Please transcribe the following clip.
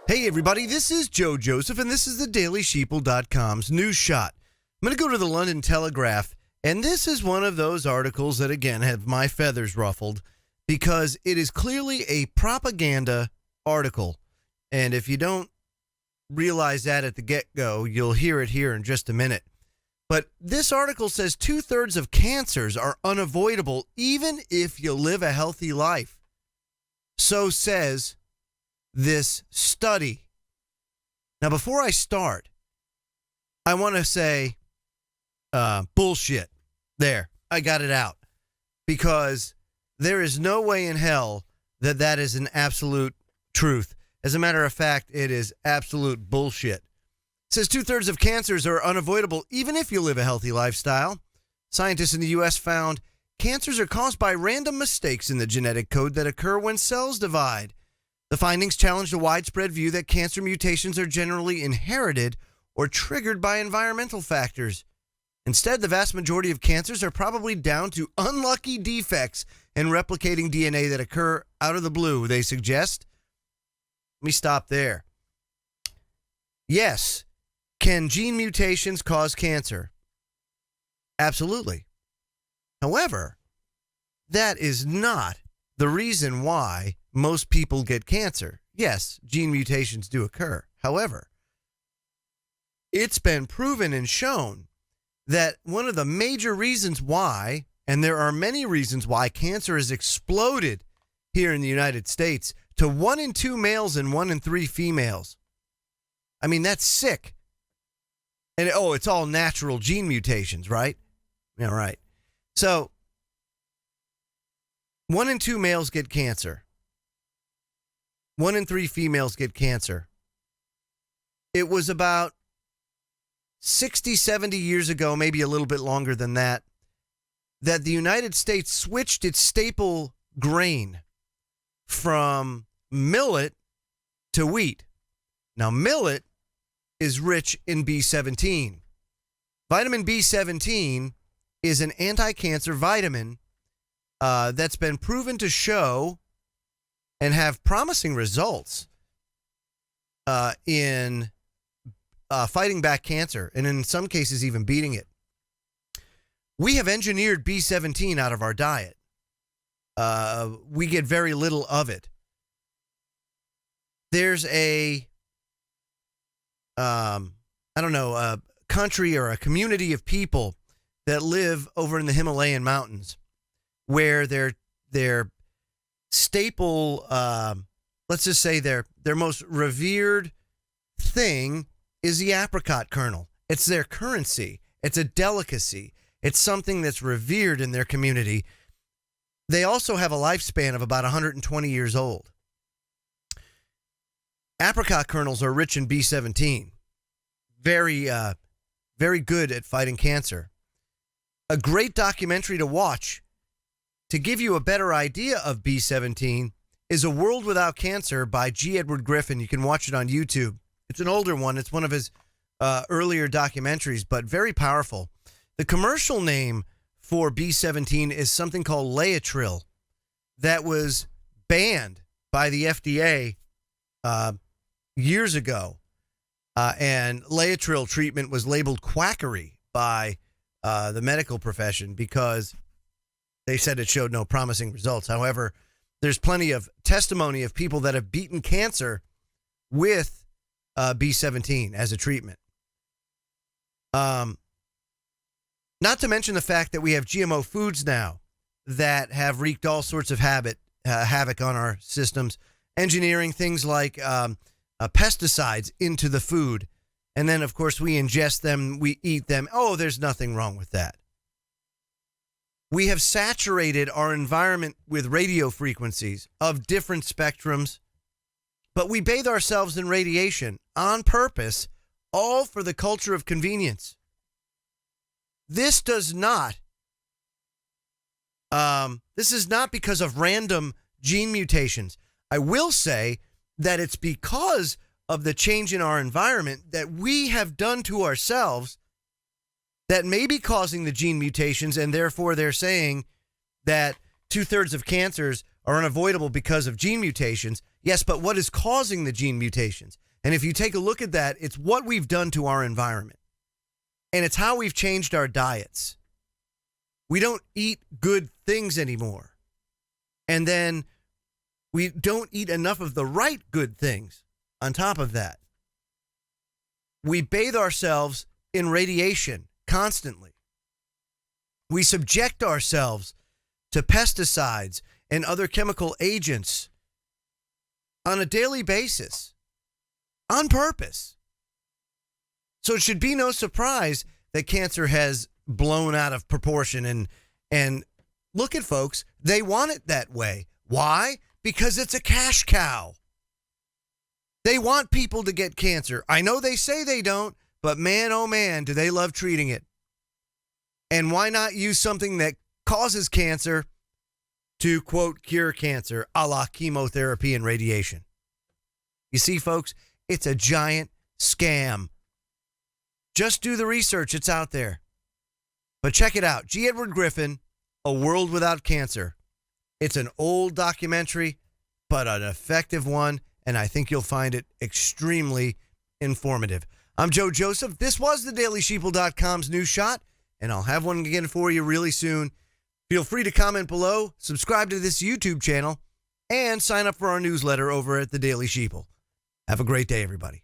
Hey everybody, this is Joe Joseph, and this is the DailySheeple.com's news shot. I'm going to go to the London Telegraph, and this is one of those articles that, again, have my feathers ruffled, because it is clearly a propaganda article. And if you don't realize that at the get-go, you'll hear it here in just a minute. But this article says 2/3 of cancers are unavoidable, even if you live a healthy life. So says this study. Now, before I start, I want to say bullshit. There, I got it out. Because there is no way in hell that that is an absolute truth. As a matter of fact, it is absolute bullshit. It says 2/3 of cancers are unavoidable even if you live a healthy lifestyle. Scientists in the U.S. found cancers are caused by random mistakes in the genetic code that occur when cells divide. The findings challenged a widespread view that cancer mutations are generally inherited or triggered by environmental factors. Instead, the vast majority of cancers are probably down to unlucky defects in replicating DNA that occur out of the blue, they suggest. Let me stop there. Yes, can gene mutations cause cancer? Absolutely. However, that is not the reason why most people get cancer. Yes, gene mutations do occur. However, it's been proven and shown that one of the major reasons why, and there are many reasons why, cancer has exploded here in the United States to 1 in 2 males and 1 in 3 females. I mean, that's sick. And, it's all natural gene mutations, right? Yeah, right. So, 1 in 2 males get cancer. 1 in 3 females get cancer. It was about 60, 70 years ago, maybe a little bit longer than that, that the United States switched its staple grain from millet to wheat. Now, millet is rich in B17. Vitamin B17 is an anti-cancer vitamin that's been proven to show and have promising results in fighting back cancer, and in some cases even beating it. We have engineered B17 out of our diet. We get very little of it. There's a country or a community of people that live over in the Himalayan mountains where their staple, let's just say their most revered thing is the apricot kernel. It's their currency. It's a delicacy. It's something that's revered in their community. They also have a lifespan of about 120 years old. Apricot kernels are rich in B17. Very, very good at fighting cancer. A great documentary to watch to give you a better idea of B17 is A World Without Cancer by G. Edward Griffin. You can watch it on YouTube. It's an older one. It's one of his earlier documentaries, but very powerful. The commercial name for B17 is something called Laetrile that was banned by the FDA years ago. And Laetrile treatment was labeled quackery by the medical profession because they said it showed no promising results. However, there's plenty of testimony of people that have beaten cancer with B17 as a treatment. Not to mention the fact that we have GMO foods now that have wreaked all sorts of havoc on our systems, engineering things like pesticides into the food. And then, of course, we ingest them, we eat them. Oh, there's nothing wrong with that. We have saturated our environment with radio frequencies of different spectrums, but we bathe ourselves in radiation on purpose, all for the culture of convenience. This is not because of random gene mutations. I will say that it's because of the change in our environment that we have done to ourselves that may be causing the gene mutations, and therefore they're saying that 2/3 of cancers are unavoidable because of gene mutations. Yes, but what is causing the gene mutations? And if you take a look at that, it's what we've done to our environment. And it's how we've changed our diets. We don't eat good things anymore. And then we don't eat enough of the right good things on top of that. We bathe ourselves in radiation constantly. We subject ourselves to pesticides and other chemical agents on a daily basis, on purpose. So it should be no surprise that cancer has blown out of proportion. And look at folks, they want it that way. Why? Because it's a cash cow. They want people to get cancer. I know they say they don't, but man, oh man, do they love treating it. And why not use something that causes cancer to, quote, cure cancer, a la chemotherapy and radiation? You see, folks, it's a giant scam. Just do the research. It's out there. But check it out. G. Edward Griffin, A World Without Cancer. It's an old documentary, but an effective one, and I think you'll find it extremely informative. I'm Joe Joseph. This was the DailySheeple.com's News Shot, and I'll have one again for you really soon. Feel free to comment below, subscribe to this YouTube channel, and sign up for our newsletter over at the Daily Sheeple. Have a great day, everybody.